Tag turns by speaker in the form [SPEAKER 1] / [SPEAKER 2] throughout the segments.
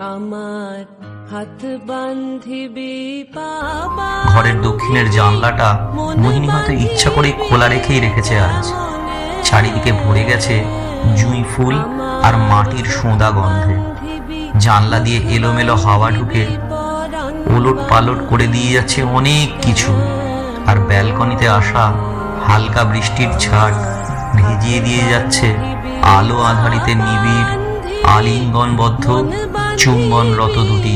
[SPEAKER 1] আমার হাত বান্ধিবি বাবা।
[SPEAKER 2] ঘরের দক্ষিণের জানলাটা মোহিনী হয়তো ইচ্ছা করে খোলা রেখেছে আজ। চারিদিকে ভরে গেছে জুঁই ফুল আর মাটির সোঁদা গন্ধে। জানলা দিয়ে এলোমেলো হাওয়া ঢুকে ওলট পালট করে দিয়ে যাচ্ছে অনেক কিছু। আর ব্যালকনিতে আসা হালকা বৃষ্টির ছাট ভিজিয়ে দিয়ে যাচ্ছে আলো আধারিতে নিবিড় আলিঙ্গনবদ্ধ চুম্বনরত দুটি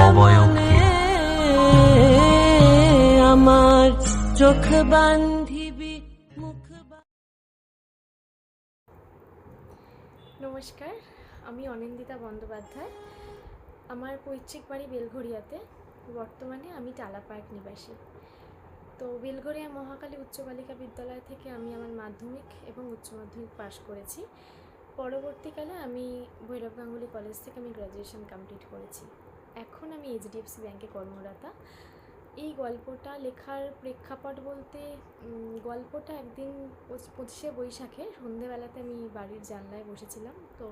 [SPEAKER 2] অবয়বকে।
[SPEAKER 1] আমার চোখ বান্ধিবি মুখ।
[SPEAKER 3] নমস্কার, আমি অনিন্দিতা বন্দ্যোপাধ্যায়। আমার পৈতৃক বাড়ি বেলঘরিয়াতে। বর্তমানে আমি টালা পার্ক নিবাসী। তো বেলঘরিয়া মহাকালী উচ্চ বালিকা বিদ্যালয় থেকে আমি আমার মাধ্যমিক এবং উচ্চ মাধ্যমিক পাশ করেছি। পরবর্তীকালে আমি ভৈরব গাঙ্গুলি কলেজ থেকে আমি গ্র্যাজুয়েশন কমপ্লিট করেছি। এখন আমি এইচডিএফসি ব্যাংকে কর্মরতা। এই গল্পটা লেখার প্রেক্ষাপট বলতে, গল্পটা একদিন 25শে বৈশাখে সন্ধেবেলাতে আমি বাড়ির জানলায় বসেছিলাম। তো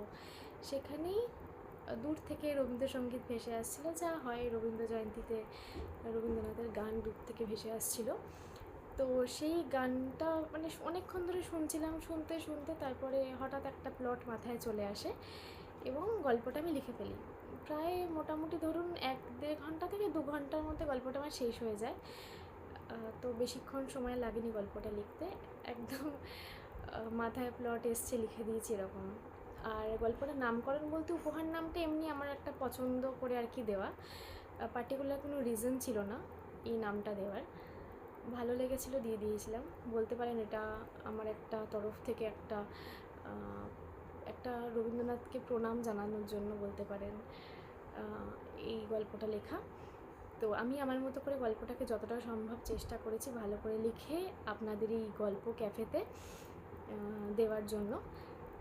[SPEAKER 3] সেখানেই দূর থেকে রবীন্দ্রসঙ্গীত ভেসে আসছিলো, যা হয় রবীন্দ্র জয়ন্তীতে রবীন্দ্রনাথের গান দূর থেকে ভেসে আসছিলো। তো সেই গানটা মানে অনেকক্ষণ ধরে শুনছিলাম, শুনতে শুনতে তারপরে হঠাৎ একটা প্লট মাথায় চলে আসে এবং গল্পটা আমি লিখে ফেলি। প্রায় মোটামুটি ধরুন 1-1.5 ঘন্টা থেকে 2 ঘন্টার মধ্যে গল্পটা আমার শেষ হয়ে যায়। তো বেশিক্ষণ সময় লাগেনি গল্পটা লিখতে, একদম মাথায় প্লট এসছে লিখে দিয়েছি এরকম। আর গল্পটার নামকরণ বলতে উপহার নামটা এমনি আমার একটা পছন্দ করে আর কি দেওয়া, পার্টিকুলার কোনো রিজন ছিল না এই নামটা দেওয়ার। ভালো লেগেছিল, দিয়ে দিয়েছিলাম। বলতে পারেন এটা আমার একটা তরফ থেকে একটা রবীন্দ্রনাথকে প্রণাম জানানোর জন্য বলতে পারেন এই গল্পটা লেখা। তো আমি আমার মতো করে গল্পটাকে যতটা সম্ভব চেষ্টা করেছি ভালো করে লিখে আপনাদের এই গল্প ক্যাফেতে দেওয়ার জন্য।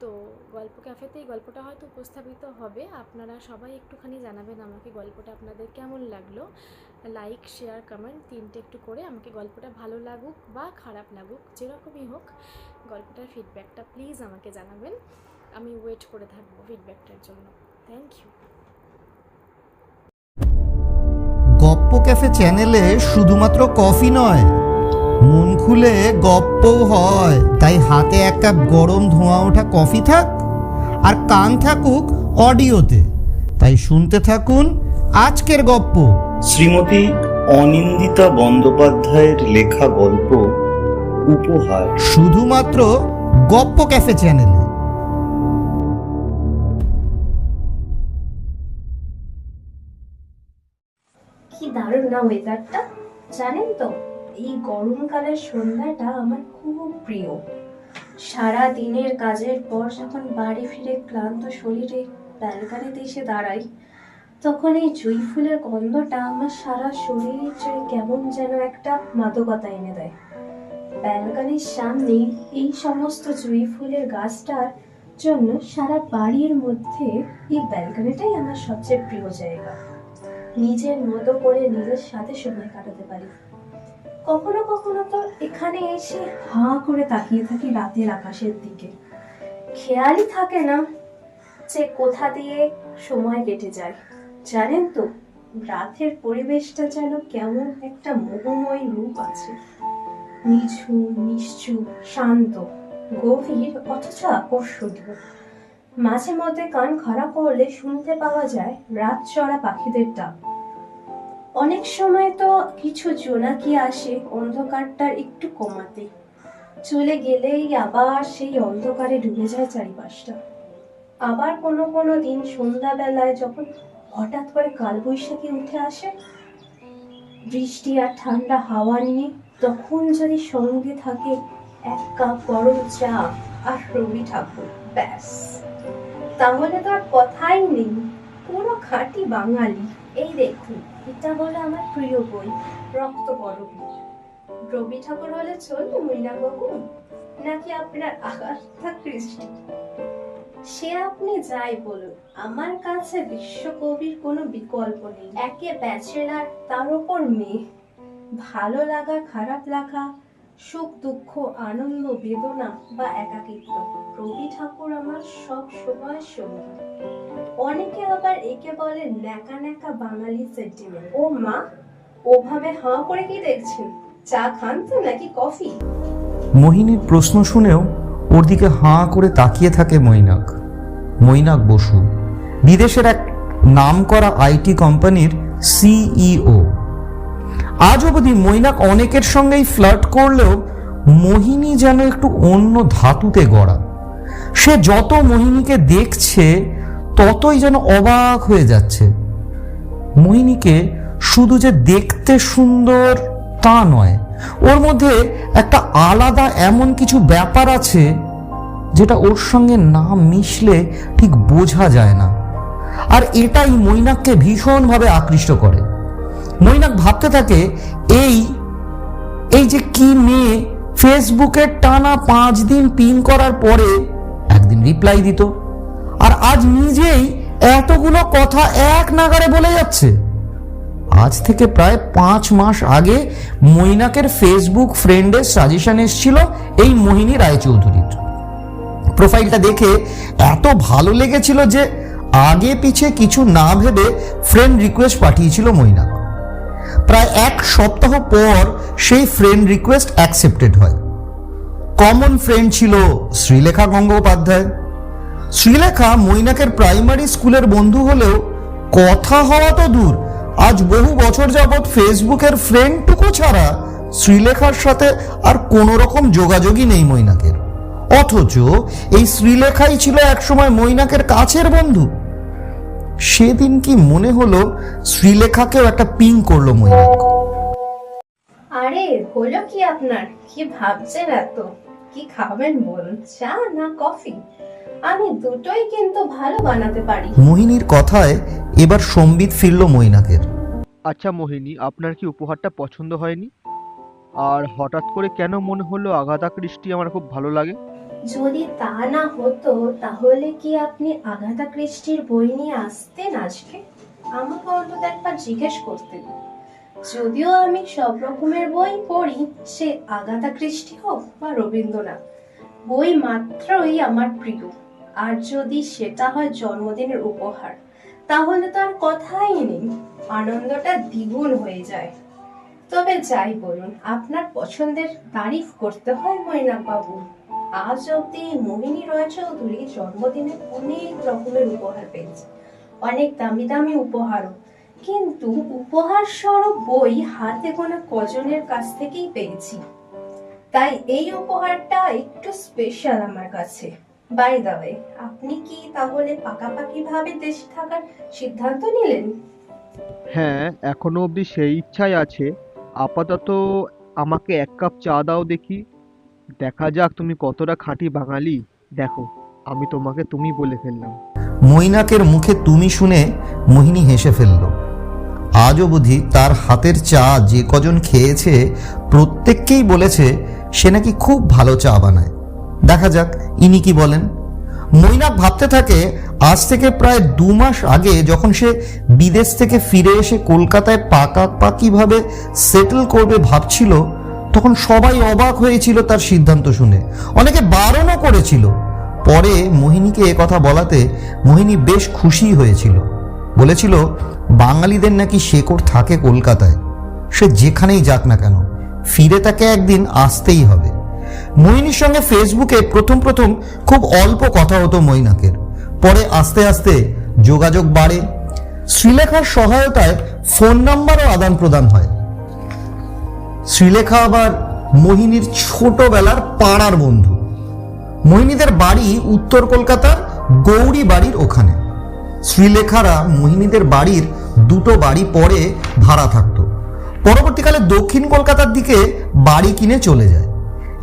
[SPEAKER 3] তো গল্প ক্যাফেতে এই গল্পটা হয়তো উপস্থাপিত হবে। আপনারা সবাই একটুখানি জানাবেন আমাকে গল্পটা আপনাদের কেমন লাগলো। লাইক, শেয়ার, কমেন্ট 3টে একটু করে আমাকে গল্পটা ভালো লাগুক বা খারাপ লাগুক, যেরকমই হোক গল্পটার ফিডব্যাকটা প্লিজ আমাকে জানাবেন। আমি ওয়েট করে থাকবো ফিডব্যাকটার জন্য। Thank you.
[SPEAKER 4] গপ্প ক্যাফে চ্যানেলে শুধুমাত্র কফি নয়, মন খুলে গপ্পও হয়। তাই হাতে এক কাপ গরম ধোঁয়া ওঠা কফি থাক আর কান থাকুক অডিওতে। তাই শুনতে থাকুন আজকের গপ্প।
[SPEAKER 5] শ্রীমতী অনিন্দিতা বন্দ্যোপাধ্যায়ের লেখা গল্প উপহার,
[SPEAKER 4] শুধুমাত্র গপ্প ক্যাফে চ্যানেলে।
[SPEAKER 6] কি দারুণ না ওয়েদারটা, জানেন তো এই গরমকালের সন্ধ্যাটা আমার খুব প্রিয়। সারা দিনের কাজের পর যখন বাড়ি ফিরে ক্লান্ত শরীরে ব্যালকনিতে এসে দাঁড়াই, তখন এই জুঁই ফুলের গন্ধটা আমার সারা শরীর জুড়ে কেমন যেন একটা মাদকতা এনে দেয়। ব্যালকনির সামনে এই সমস্ত জুঁই ফুলের গাছটার জন্য সারা বাড়ির মধ্যে এই ব্যালকনিটাই আমার সবচেয়ে প্রিয় জায়গা। নিজের মতো করে নিজের সাথে সময় কাটাতে পারি। কখনো কখনো তো এখানে এসে হাঁ করে তাকিয়ে থাকি রাতের আকাশের দিকে। খেয়ালই থাকে না যে কোথা দিয়ে সময় কেটে যায়। জানেন তো, রাতের পরিবেশটা যেন কেমন একটা মোহময় রূপ আছে, নিঝুম, নিশ্চুপ, শান্ত, গভীর অথচ আকর্ষণীয়। মাঝে মধ্যে কান খাড়া করলে শুনতে পাওয়া যায় রাত চড়া পাখিদের ডাক। অনেক সময় তো কিছু জোনাকি আসে অন্ধকারটার একটু কমাতে, চলে গেলেই আবার সেই অন্ধকারে ডুবে যায় চারিপাশটা। আবার কোনো কোনো দিন সন্ধ্যাবেলায় যখন হঠাৎ করে কালবৈশাখী উঠে আসে, বৃষ্টি আর ঠান্ডা হাওয়া নিয়ে, তখন যদি সঙ্গে থাকে 1 কাপ গরম চা আর রবি ঠাকুর, ব্যাস, তাহলে তো আর কথাই নেই, পুরো খাঁটি বাঙালি। এই দেখুন, এটা হলো আমার প্রিয় বই, রক্ত গরম। রবি ঠাকুর হলে চলবে মীনা বাবু, নাকি আপনার আগাথা ক্রিস্টি? সে আপনি যাই বলুন, আমার কাছে বিশ্বকবির কোনো বিকল্প নেই। একে ব্যাচেলার, তার উপর মেয়ে, ভালো লাগা, খারাপ লাগা, সুখ দুঃখ, আনন্দ, বেদনা বা একাকিত্ব, রবি ঠাকুর আমার সব সময় সঙ্গী। অনেকে আবার একে বলে ন্যাকা ন্যাকা বাঙালি সেন্টিমেন্ট। ও মা, ওভাবে হাঁ করে কি দেখছেন? চা খান তো নাকি কফি?
[SPEAKER 4] মোহিনীর প্রশ্ন শুনেও ওর দিকে হাঁ করে তাকিয়ে থাকে মৈনাক বসু, বিদেশের এক নামকরা আইটি কোম্পানির সিইও। আজ অবধি মৈনাক অনেকের সঙ্গেই ফ্লার্ট করলেও মোহিনী যেন একটু অন্য ধাতুতে গড়া। সে যত মোহিনীকে দেখছে ততই যেন অবাক হয়ে যাচ্ছে। মোহিনীকে শুধু যে দেখতে সুন্দর তা নয়, ওর মধ্যে একটা আলাদা এমন কিছু ব্যাপার আছে যেটা ওর সঙ্গে না মিশলে ঠিক বোঝা যায় না। আর এটাই মৈনাককে ভীষণভাবে আকৃষ্ট করে। মৈনাক ভাবতে থাকে এই যে কি মেয়ে ফেসবুকে টানা 5 দিন পিন করার পরে একদিন রিপ্লাই দিত, আর আজ নিজেই এতগুলো কথা এক নাগাড়ে বলে যাচ্ছে। আজ থেকে প্রায় 5 মাস আগে মৈনাকের ফেসবুক ফ্রেন্ডের সাজেশন এসেছিল এই মোহিনী রায়চৌধুরীর। প্রোফাইলটা দেখে এত ভালো লেগেছিল যে আগে পিছে কিছু না ভেবে ফ্রেন্ড রিকোয়েস্ট পাঠিয়েছিল মৈনাক। প্রায় 1 সপ্তাহ পর সেই ফ্রেন্ড রিকোয়েস্ট অ্যাকসেপ্টেড হয়। কমন ফ্রেন্ড ছিল শ্রীলেখা গঙ্গোপাধ্যায়। শ্রীলেখা মৈনাকের প্রাইমারি স্কুলের বন্ধু হলেও কথা হওয়া তো দূর, আজ বহু বছর যাবৎ ফেসবুকের ফ্রেন্ডটুকু ছাড়া শ্রীলেখার সাথে আর কোনো রকম যোগাযোগই নেই মৈনাকের। অথচ এই শ্রীলেখাই ছিল একসময় মৈনাকের কাছের বন্ধু। সেদিন কি মনে হলো শ্রীলেখাকেও একটা পিং করলো মৈনাক।
[SPEAKER 6] আরে হলো কি আপনার? কি ভাবছেন এত? কি খাবেন বলুন, চা না কফি? আমি দুটোই কিন্তু ভালো বানাতে পারি।
[SPEAKER 4] মোহিনীর কথায় এবার সম্বিত ফিরল মৈনাকের।
[SPEAKER 7] আচ্ছা মোহিনী, আপনার কি উপহারটা পছন্দ হয়নি? আর হঠাৎ করে কেন মনে হলো আগাথা ক্রিস্টি আমার খুব ভালো লাগে?
[SPEAKER 6] যদি তা না হতো তাহলে কি আপনি আগাথা ক্রিস্টির বই নিয়ে আসতেন আজকে? আমাকে অন্তত একবার জিজ্ঞেস করতেন। যদিও আমি সব রকমের বই পড়ি, সে আগাথা ক্রিস্টি হোক বা রবীন্দ্রনাথ, বই মাত্রই আমার প্রিয়। আর যদি সেটা হয় জন্মদিনের উপহার, তাহলে তো আর কথাই নেই, আনন্দটা দ্বিগুণ হয়ে যায়। তবে যাই বলুন, আপনার পছন্দের তারিফ করতে হয় মৈনাক বাবু। আজ অব্দি মোহিনী রায়চৌধুরী জন্মদিনে অনেক রকমের উপহার পেয়েছে, অনেক দামি দামি উপহারও, কিন্তু উপহার স্বরূপ বই হাতে গোনা কজনের কাছ থেকেই পেয়েছি। তাই এই উপহারটা একটু স্পেশাল আমার কাছে। বাই দ্য ওয়ে, আপনি কি তাহলে পাকাপাকি ভাবে দেশে থাকার সিদ্ধান্ত নিলেন?
[SPEAKER 7] হ্যাঁ, এখনো অবধি সেই ইচ্ছাই আছে। আপাতত আমাকে 1 কাপ চা দাও দেখি। দেখা যাক তুমি কতটা খাঁটি বাঙালি। দেখো, আমি তোমাকে তুমি বলে ফেললাম।
[SPEAKER 4] মৈনাকের মুখে তুমি শুনে মোহিনী হেসে ফেলল। আজ অবধি তার হাতের চা যে কজন খেয়েছে প্রত্যেককেই বলেছে সে নাকি খুব ভালো চা বানায়। দেখা যাক ইনি কি বলেন। মৈনাক ভাবতে থাকে আজ থেকে প্রায় 2 মাস আগে যখন সে বিদেশ থেকে ফিরে এসে কলকাতায় পাকাপাকিভাবে সেটেল করবে ভাবছিল, তখন সবাই অবাক হয়েছিল তার সিদ্ধান্ত শুনে, অনেকে বারণও করেছিল। পরে মোহিনীকে কথা বলাতে মোহিনী বেশ খুশি হয়েছিল। বলেছিল বাঙালিদের নাকি শেকড় থাকে কলকাতায়, সে যেখানেই যাক না কেন ফিরে তাকে একদিন আসতেই হবে। মোহিনীর সঙ্গে ফেসবুকে প্রথম খুব অল্প কথা হতো মৈনাকের, পরে আস্তে আস্তে যোগাযোগ বাড়ে। শ্রীলেখার সহায়তায় ফোন নাম্বারও আদান প্রদান হয়। শ্রীলেখা আবার মোহিনীর ছোটবেলার পাড়ার বন্ধু। মোহিনীদের বাড়ি উত্তর কলকাতার গৌরী বাড়ির ওখানে। শ্রীলেখারা মোহিনীদের বাড়ির 2টো বাড়ি পরে ভাড়া থাকতো। পরবর্তীকালে দক্ষিণ কলকাতার দিকে বাড়ি কিনে চলে যায়।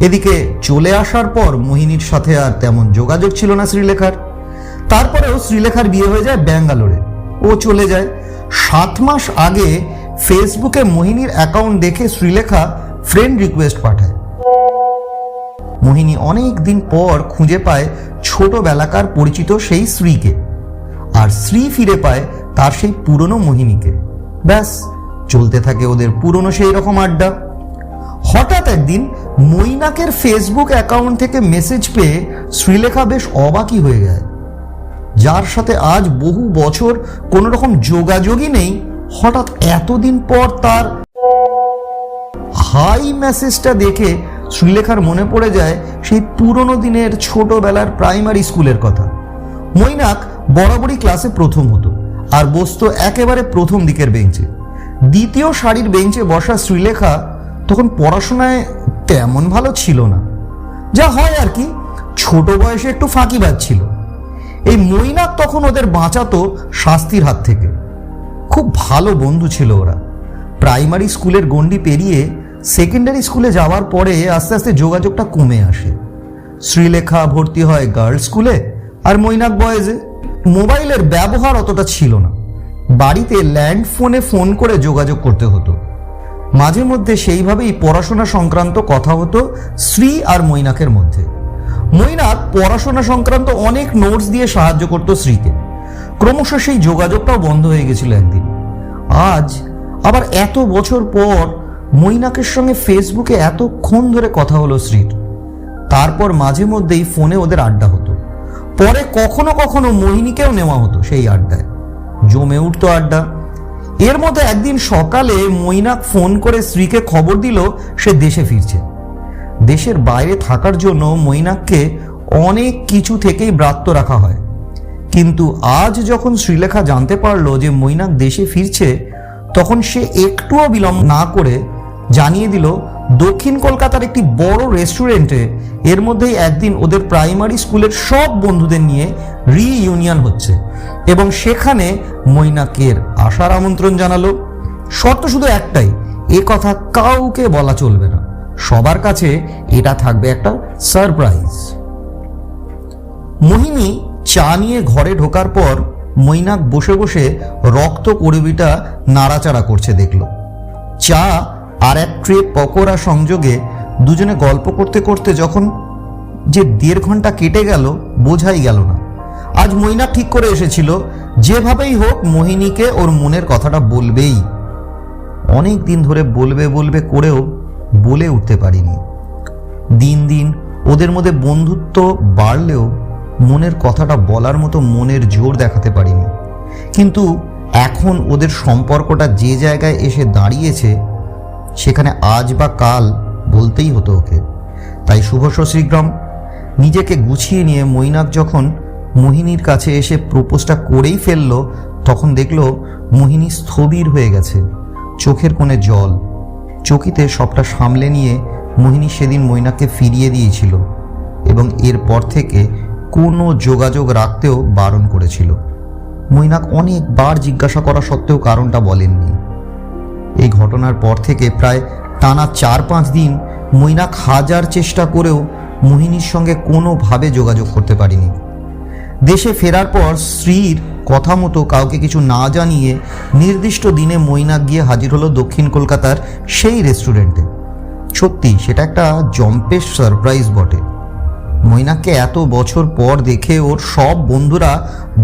[SPEAKER 4] এদিকে চলে আসার পর মোহিনীর সাথে আর তেমন যোগাযোগ ছিল না শ্রীলেখার। তারপরেও শ্রীলেখার বিয়ে হয়ে যায় ব্যাঙ্গালোরে, ও চলে যায়। 7 মাস আগে ফেসবুকে মোহিনীর অ্যাকাউন্ট দেখে শ্রীলেখা ফ্রেন্ড রিকোয়েস্ট পাঠায়। মোহিনী অনেক দিন পর খুঁজে পায় ছোটবেলাকার পরিচিত সেই শ্রীকে, আর শ্রী ফিরে পায় তার সেই পুরনো মোহিনীকে। ব্যাস চলতে থাকে ওদের পুরনো সেই রকম আড্ডা। হঠাৎ একদিন মৈনাকের ফেসবুক অ্যাকাউন্ট থেকে মেসেজ পেয়ে শ্রীলেখা বেশ অবাকই হয়ে যায়। যার সাথে আজ বহু বছর কোনো রকম যোগাযোগই নেই, হঠাৎ এতদিন পর তার হাই মেসেজটা দেখে শ্রীলেখার মনে পড়ে যায় সেই পুরনো দিনের ছোটবেলার প্রাইমারি স্কুলের কথা। মৈনাক বরাবরই ক্লাসে প্রথম হতো আর বসতো একেবারে প্রথম দিকের বেঞ্চে। দ্বিতীয় সারির বেঞ্চে বসা শ্রীলেখা তখন পড়াশোনায় তেমন ভালো ছিল না, যা হয় আর কি, ছোট বয়সে একটু ফাঁকিবাজ ছিল। এই মৈনাক তখন ওদের বাঁচাতো শাস্তির হাত থেকে। খুব ভালো বন্ধু ছিল ওরা। প্রাইমারি স্কুলের গণ্ডি পেরিয়ে সেকেন্ডারি স্কুলে যাওয়ার পরে আস্তে আস্তে যোগাযোগটা কমে আসে। শ্রীলেখা ভর্তি হয় গার্লস স্কুলে আর মৈনাক বয়েজে। মোবাইলের ব্যবহার অতটা ছিল না, বাড়িতে ল্যান্ড ফোনে ফোন করে যোগাযোগ করতে হতো। মাঝে মধ্যে সেইভাবেই পড়াশোনা সংক্রান্ত কথা হতো শ্রী আর মৈনাকের মধ্যে। মৈনাক পড়াশোনা সংক্রান্ত অনেক নোটস দিয়ে সাহায্য করত শ্রীকে। ক্রমশ সেই যোগাযোগটাও বন্ধ হয়ে গেছিল একদিন। আজ আবার এত বছর পর মৈনাকের সঙ্গে ফেসবুকে এতক্ষণ ধরে কথা হলো শ্রীর। তারপর মাঝে মধ্যেই ফোনে ওদের আড্ডা হতো। পরে কখনো কখনো মোহিনীকেও নেওয়া হতো সেই আড্ডায়। জমে উঠতো আড্ডা। এর মধ্যে একদিন সকালে মৈনাক ফোন করে শ্রীকে খবর দিল সে দেশে ফিরছে। দেশের বাইরে থাকার জন্য মৈনাককে অনেক কিছু থেকেই ব্রাত্য রাখা হয়, কিন্তু আজ যখন শ্রীলেখা জানতে পারলো যে মৈনাক দেশে ফিরছে, তখন সে একটুও বিলম্ব না করে জানিয়ে দিল দক্ষিণ কলকাতার একটি বড় রেস্টুরেন্টে এর মধ্যেই একদিন ওদের প্রাইমারি স্কুলের সব বন্ধুদের নিয়ে রিইউনিয়ন হচ্ছে এবং সেখানে মৈনাকের আসার আমন্ত্রণ জানালো। শর্ত শুধু একটাই, এ কথা কাউকে বলা চলবে না, সবার কাছে এটা থাকবে একটা সারপ্রাইজ। মোহিনী চা নিয়ে ঘরে ঢোকার পর মৈনাক বসে বসে রক্ত করবিটা নাড়াচাড়া করছে দেখল। চা আর এক ট্রে পকোড়া সংযোগে দুজনে গল্প করতে করতে যখন যে 1.5 ঘন্টা কেটে গেল বোঝাই গেল না। আজ মৈনাক ঠিক করে এসেছিল যেভাবেই হোক মোহিনীকে ওর মনের কথাটা বলবেই। অনেক দিন ধরে বলবে বলবে করেও বলে উঠতে পারিনি। দিন দিন ওদের মধ্যে বন্ধুত্ব বাড়লেও মনের কথাটা বলার মতো মনের জোর দেখাতে পারিনি। কিন্তু এখন ওদের সম্পর্কটা যে জায়গায় এসে দাঁড়িয়েছে সেখানে আজ বা কাল বলতেই হতো ওকে। তাই শুভস্য শ্রীগ্রাম। নিজেকে গুছিয়ে নিয়ে মৈনাক যখন মোহিনীর কাছে এসে প্রপোজটা করেই ফেলল, তখন দেখল মোহিনী স্থবির হয়ে গেছে, চোখের কোণে জল। চকিতে সবটা সামলে নিয়ে মোহিনী সেদিন মৈনাককে ফিরিয়ে দিয়েছিল এবং এরপর থেকে কোনো যোগাযোগ রাখতেও বারণ করেছিল। মৈনাক অনেকবার জিজ্ঞাসা করা সত্ত্বেও কারণটা বলেননি। এই ঘটনার পর থেকে প্রায় টানা 4-5 দিন মৈনাক হাজার চেষ্টা করেও মোহিনীর সঙ্গে কোনোভাবে যোগাযোগ করতে পারেনি। দেশে ফেরার পর শ্রীর কথা মতো কাউকে কিছু না জানিয়ে নির্দিষ্ট দিনে মৈনাক গিয়ে হাজির হলো দক্ষিণ কলকাতার সেই রেস্টুরেন্টে। সত্যি সেটা একটা জম্পেশ সারপ্রাইজ বটে। মৈনাককে এত বছর পর দেখে ওর সব বন্ধুরা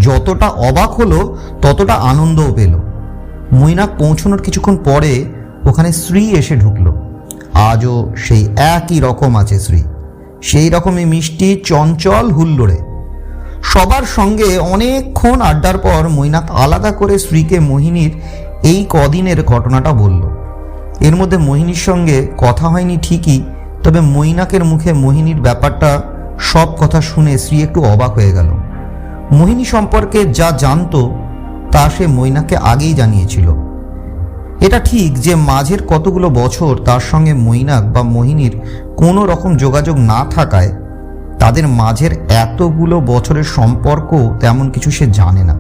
[SPEAKER 4] যতটা অবাক হলো ততটা আনন্দও পেল। মৈনাক পৌঁছানোর কিছুক্ষণ পরে ওখানে শ্রী এসে ঢুকলো। আজও সেই একই রকম আছে শ্রী, সেই রকমই মিষ্টি, চঞ্চল, হুল্লোড়ে। সবার সঙ্গে অনেকক্ষণ আড্ডার পর মৈনাক আলাদা করে শ্রীকে মোহিনীর এই কদিনের ঘটনাটা বলল। এর মধ্যে মোহিনীর সঙ্গে কথা হয়নি ঠিকই, তবে মৈনাকের মুখে মোহিনীর ব্যাপারটা সব কথা শুনে শ্রী একটু অবাক হয়ে গেল। মোহিনী সম্পর্কে যা জানতো তা সে মৈনাককে আগেই জানিয়েছিল। এটা ঠিক যে মাঝের কতগুলো বছর তার সঙ্গে মৈনাক বা মোহিনীর কোনো রকম যোগাযোগ না থাকায় তাদের মাঝের এতগুলো বছরের সম্পর্ক তেমন কিছু সে জানে না।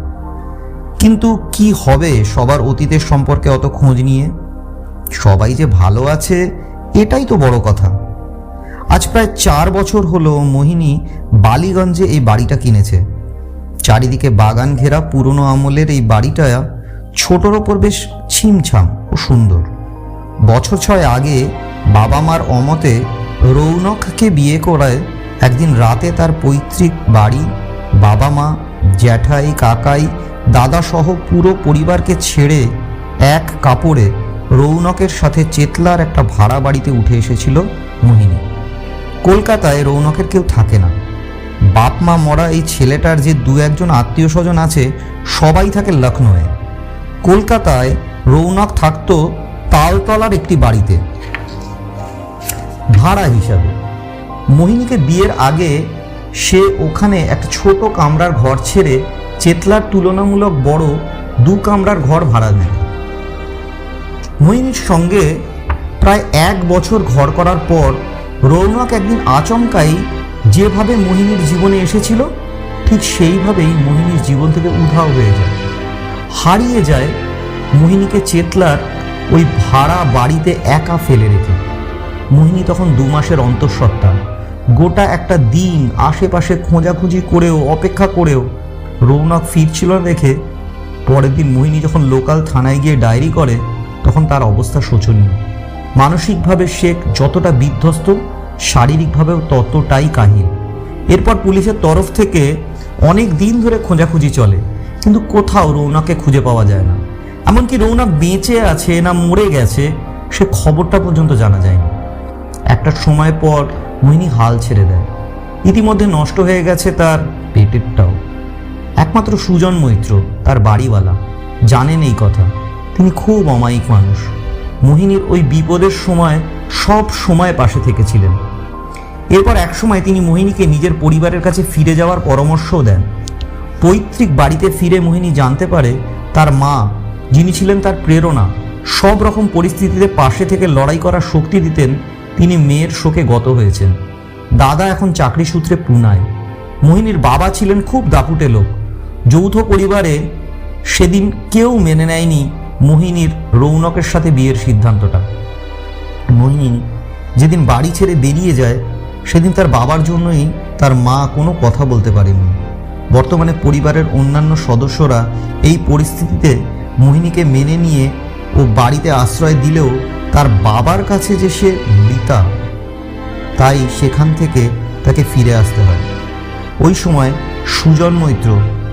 [SPEAKER 4] কিন্তু কি হবে সবার অতীতের সম্পর্কে অত খোঁজ নিয়ে? সবাই যে ভালো আছে এটাই তো বড় কথা। আজ প্রায় 4 বছর হলো মোহিনী বালিগঞ্জে এই বাড়িটা কিনেছে। চারিদিকে বাগান ঘেরা পুরনো আমলের এই বাড়িটা ছোটর ওপর বেশ ছিমছাম ও সুন্দর। বছর 6 আগে বাবা মার অমতে রৌনককে বিয়ে করায় একদিন রাতে তার পৈতৃক বাড়ি, বাবা মা, জ্যাঠাই, কাকাই, দাদা সহ পুরো পরিবারকে ছেড়ে এক কাপড়ে রৌনকের সাথে চেতলার একটা ভাড়া বাড়িতে উঠে এসেছিল মোহিনী। কলকাতায় রৌনকের কেউ থাকে না, বাপ মা মরা এই ছেলেটার যে দু একজন আত্মীয় স্বজন আছে সবাই থাকে লখনৌয়ে। কলকাতায় রৌনক থাকতো তালতলার একটি বাড়িতে ভাড়া হিসাবে। মোহিনীকে বিয়ের আগে সে ওখানে একটা ছোট কামরার ঘর ছেড়ে চেতলার তুলনামূলক বড় 2 কামরার ঘর ভাড়া নেয়। মোহিনীর সঙ্গে প্রায় 1 বছর ঘর করার পর রৌনক একদিন আচমকাই যেভাবে মোহিনীর জীবনে এসেছিল ঠিক সেইভাবেই মোহিনীর জীবন থেকে উধাও হয়ে যায়, হারিয়ে যায়। মোহিনীকে চেতলার ওই ভাড়া বাড়িতে একা ফেলে রেখে। মোহিনী তখন 2 মাসের অন্তঃসত্ত্বা। গোটা একটা দিন আশেপাশে খোঁজাখুঁজি করেও অপেক্ষা করেও রৌনক ফিরছিল না দেখে পরের দিন মোহিনী যখন লোকাল থানায় গিয়ে ডায়েরি করে তখন তার অবস্থা শোচনীয়। মানসিকভাবে সে যতটা বিধ্বস্ত, শারীরিকভাবেও ততটাই কাহিল। এরপর পুলিশের তরফ থেকে অনেক দিন ধরে খোঁজাখুঁজি চলে, কিন্তু কোথাও রৌনককে খুঁজে পাওয়া যায় না। এমনকি রৌনক বেঁচে আছে না মরে গেছে সে খবরটা পর্যন্ত জানা যায়নি। একটা সময় পর মোহিনী হাল ছেড়ে দেয়। ইতিমধ্যে নষ্ট হয়ে গেছে তার পেটেরটাও। একমাত্র সুজন মৈত্র, তার বাড়িওয়ালা, জানেন এই কথা। তিনি খুব অমায়িক মানুষ। মোহিনীর ওই বিপদের সময় সব সময় পাশে থেকেছিলেন। এরপর এক সময় তিনি মোহিনীকে নিজের পরিবারের কাছে ফিরে যাওয়ার পরামর্শও দেন। পৈতৃক বাড়িতে ফিরে মোহিনী জানতে পারে তার মা, যিনি ছিলেন তার প্রেরণা, সব রকম পরিস্থিতিতে পাশে থেকে লড়াই করার শক্তি দিতেন, তিনি মেয়ের শোকে গত হয়েছেন। দাদা এখন চাকরি সূত্রে পুনায়। মোহিনীর বাবা ছিলেন খুব দাপুটে লোক। যৌথ পরিবারে সেদিন কেউ মেনে নেয়নি মোহিনীর রৌনকের সাথে বিয়ের সিদ্ধান্তটা। মোহিনী যেদিন বাড়ি ছেড়ে বেরিয়ে যায় সেদিন তার বাবার জন্যই তার মা কোনো কথা বলতে পারেনি। বর্তমানে পরিবারের অন্যান্য সদস্যরা এই পরিস্থিতিতে মোহিনীকে মেনে নিয়ে ও বাড়িতে আশ্রয় দিলেও তার বাবার কাছে যে সে মৃতা, তাই সেখান থেকে তাকে ফিরে আসতে হয়। ওই সময় সুজন মৈত্র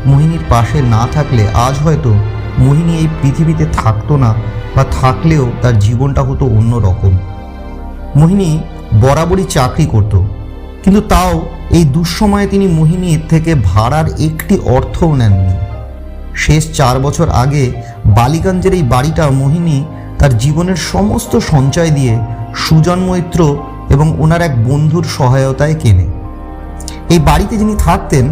[SPEAKER 4] মোহিনীর পাশে না থাকলে আজ হয়তো মোহিনী এই পৃথিবীতে থাকতো না, বা থাকলেও তার জীবনটা হতো অন্য রকম। মোহিনী বরাবরই চাকরি করত, কিন্তু তাও এই দুঃসময়ে তিনি মোহিনীর থেকে ভাড়ার একটি অর্থও নেননি। শেষ 4 বছর আগে বালিগঞ্জের এই বাড়িটা মোহিনী তার জীবনের সমস্ত সঞ্চয় দিয়ে সুজন মৈত্র এবং ওনার এক বন্ধুর সহায়তায় কেনে। এই বাড়িতে যিনি থাকতেন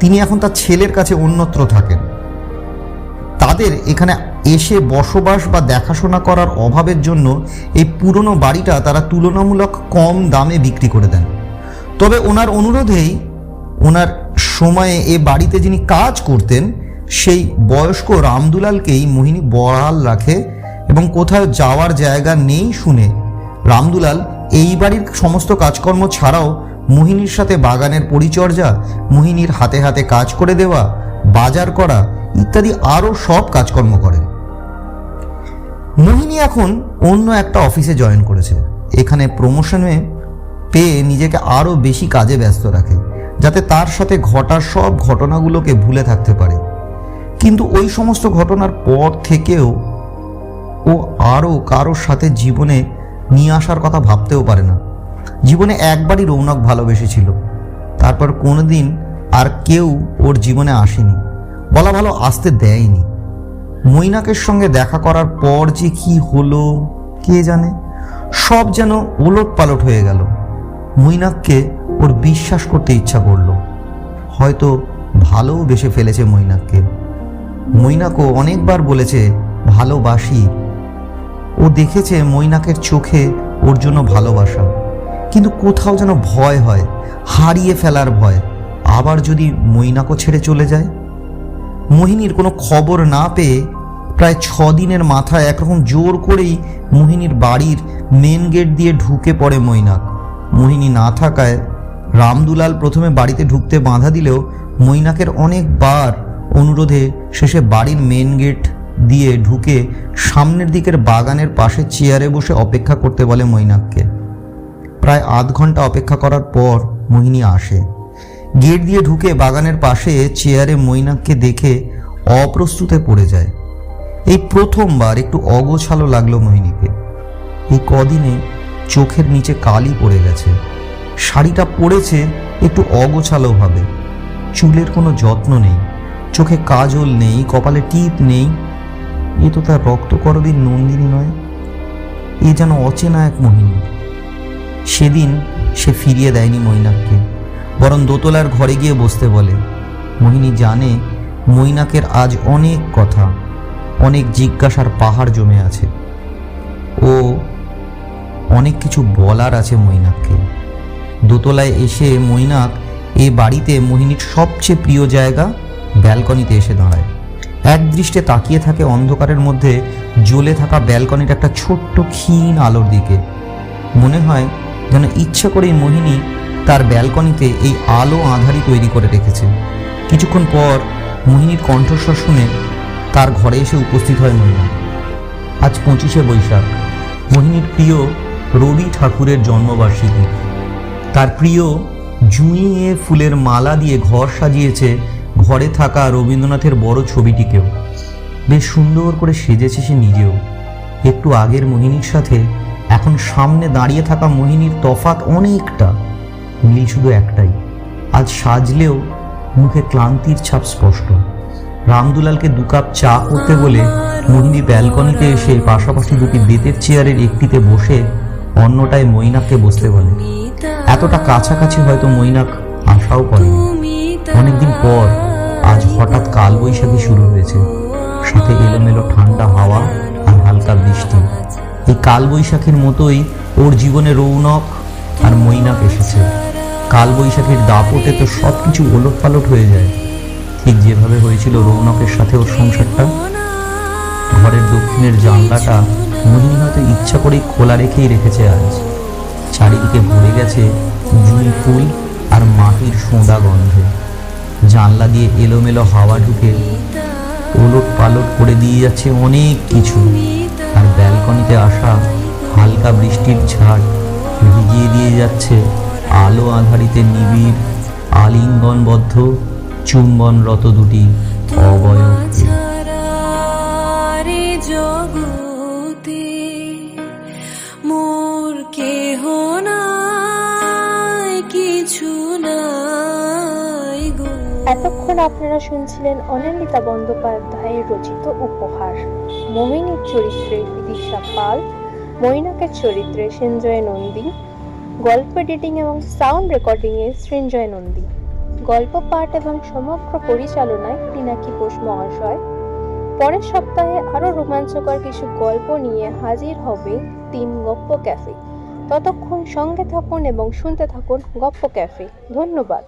[SPEAKER 4] তিনি এখন তার ছেলের কাছে অন্যত্র থাকেন। তাদের এখানে এসে বসবাস বা দেখাশোনা করার অভাবের জন্য এই পুরনো বাড়িটা তারা তুলনামূলক কম দামে বিক্রি করে দেন। তবে ওনার অনুরোধেই ওনার সময়ে এ বাড়িতে যিনি কাজ করতেন সেই বয়স্ক রামদুলালকেই মোহিনী বহাল রাখে, এবং কোথাও যাওয়ার জায়গা নেই শুনে রামদুলাল এই বাড়ির সমস্ত কাজকর্ম ছাড়াও মোহিনীর সাথে বাগানের পরিচর্যা, মোহিনীর হাতে হাতে কাজ করে দেওয়া, বাজার করা ইত্যাদি আরও সব কাজকর্ম করেন। মোহিনী এখন অন্য একটা অফিসে জয়েন করেছে। এখানে প্রমোশনে পেয়ে নিজেকে আরও বেশি কাজে ব্যস্ত রাখে, যাতে তার সাথে ঘটা সব ঘটনাগুলোকে ভুলে থাকতে পারে। কিন্তু ওই সমস্ত ঘটনার পর থেকেও ও আরও কারোর সাথে জীবনে নিয়ে আসার কথা ভাবতেও পারে না। জীবনে একবারই রৌনক ভালোবেসেছিল, তারপর কোনোদিন আর কেউ ওর জীবনে আসেনি, বলা ভালো আসতে দেয়নি। মৈনাকের সঙ্গে দেখা করার পর যে কি হলো কে জানে, সব যেন ওলট পালট হয়ে গেল। মৈনাককে ওর বিশ্বাস করতে ইচ্ছা করলো, হয়তো ভালোও বেসে ফেলেছে মৈনাককে। মৈনাকও অনেকবার বলেছে ভালোবাসি। ও দেখেছে মৈনাকের চোখে ওর জন্য ভালোবাসা, কিন্তু কোথাও যেন ভয় হয়, হারিয়ে ফেলার ভয়। আবার যদি মৈনাকও ছেড়ে চলে যায়। মোহিনীর কোনো খবর না পেয়ে প্রায় 6 দিনের মাথায় একরকম জোর করেই মোহিনীর বাড়ির মেন গেট দিয়ে ঢুকে পড়ে মৈনাক। মোহিনী না থাকায় রামদুলাল প্রথমে বাড়িতে ঢুকতে বাধা দিলেও মৈনাকের অনেকবার অনুরোধে শেষে বাড়ির মেন গেট দিয়ে ঢুকে সামনের দিকের বাগানের পাশে চেয়ারে বসে অপেক্ষা করতে বলে মৈনাককে। প্রায় আধ ঘন্টা অপেক্ষা করার পর মোহিনী আসে। গেট দিয়ে ঢুকে বাগানের পাশে চেয়ারে মৈনাককে দেখে অপ্রস্তুতে পড়ে যায়। এই প্রথমবার একটু অগোছালো লাগলো মোহিনীকে। এই কদিনে চোখের নিচে কালি পড়ে গেছে, শাড়িটা পরেছে
[SPEAKER 2] একটু অগোছালো ভাবে। চুলের কোনো যত্ন নেই, চোখে কাজল নেই, কপালে টিপ নেই। এ তো তার রক্তকরবীর নন্দিনী নয়, এ যেন অচেনা এক মোহিনী। সেদিন সে ফিরিয়ে দেয়নি মৈনাককে, বরং দোতলার ঘরে গিয়ে বসতে বলে। মোহিনী জানে মৈনাকের আজ অনেক কথা, অনেক জিজ্ঞাসার পাহাড় জমে আছে। ও অনেক কিছু বলার আছে মৈনাককে। দোতলায় এসে মৈনাক এ বাড়িতে মোহিনীর সবচেয়ে প্রিয় জায়গা ব্যালকনিতে এসে দাঁড়ায়। এক দৃষ্টে তাকিয়ে থাকে অন্ধকারের মধ্যে জ্বলে থাকা ব্যালকনির একটা ছোট্ট ক্ষীণ আলোর দিকে। মনে হয় যেন ইচ্ছা করেই মোহিনী তার ব্যালকনিতে এই আলো আঁধারি তৈরি করে রেখেছে। কিছুক্ষণ পর মোহিনীর কণ্ঠস্বর শুনে তার ঘরে এসে উপস্থিত হয় মৈনাক। আজ 25শে বৈশাখ, মোহিনীর প্রিয় রবি ঠাকুরের জন্মবার্ষিকী। তার প্রিয় জুঁইয়ে ফুলের মালা দিয়ে ঘর সাজিয়েছে, ঘরে থাকা রবীন্দ্রনাথের বড় ছবিটিকেও। বেশ সুন্দর করে সেজেছে সে নিজেও। একটু আগের মোহিনীর সাথে এখন সামনে দাঁড়িয়ে থাকা মোহিনীর তফাৎ অনেকটা, মিল শুধু একটাই, আজ সাজলেও মুখে ক্লান্তির ছাপ স্পষ্ট। রামদুলালকে 2 কাপ চা করতে বলে মোহিনী ব্যালকনিতে এসে পাশাপাশি দুটি বেতের চেয়ারের একটিতে বসে অন্যটায় মৈনাককে বসতে বলে। এতটা কাছাকাছি হয়তো মৈনাক আশাও করেনি। অনেকদিন পর আজ হঠাৎ কালবৈশাখী শুরু হয়েছে, সাথে এলোমেলো ঠান্ডা হাওয়া আর হালকা বৃষ্টি। এই কালবৈশাখীর মতোই ওর জীবনে রৌনক আর মৈনাক এসেছে। কালবৈশাখীর দাপটে তো সব কিছু ওলটপালট হয়ে যায়, ঠিক যেভাবে হয়েছিল রৌনকের সাথে ওর সংসারটা। ঘরের দক্ষিণের জানলাটা মোহিনী হয়তো ইচ্ছা করেই খোলা রেখেই রেখেছে আজ। চারিদিকে ভরে গেছে জুঁই ফুল আর মাটির সোঁদা গন্ধে। জানলা দিয়ে এলোমেলো হাওয়া ঢুকে ওলট পালট করে দিয়ে যাচ্ছে অনেক কিছু। আর ব্যালকনিতে আসা হালকা বৃষ্টির ঝাড় ভিজিয়ে দিয়ে যাচ্ছে আলো আঁধারিতে নিবিড় আলিঙ্গনবদ্ধ চুম্বনরত দুটি অবয়বকে।
[SPEAKER 1] জগতে মোর কেহ নাই, কিছু নাই গো।
[SPEAKER 6] এতক্ষণ আপনারা শুনছিলেন অনিন্দিতা বন্দ্যোপাধ্যায়ের রচিত উপহার। মোহিনীর চরিত্রে বিদিশা পাল, মৈনাকের চরিত্রে সঞ্জয় নন্দী, গল্প এডিটিং এবং সাউন্ড রেকর্ডিং এ সৃঞ্জয় নন্দী, গল্প পাঠ এবং সমগ্র পরিচালনায় পিনাকি ঘোষ মহাশয়। পরের সপ্তাহে আরো রোমাঞ্চকর কিছু গল্প নিয়ে হাজির হবে টিম গপ্প ক্যাফে। ততক্ষণ সঙ্গে থাকুন এবং শুনতে থাকুন গপ্প ক্যাফে। ধন্যবাদ।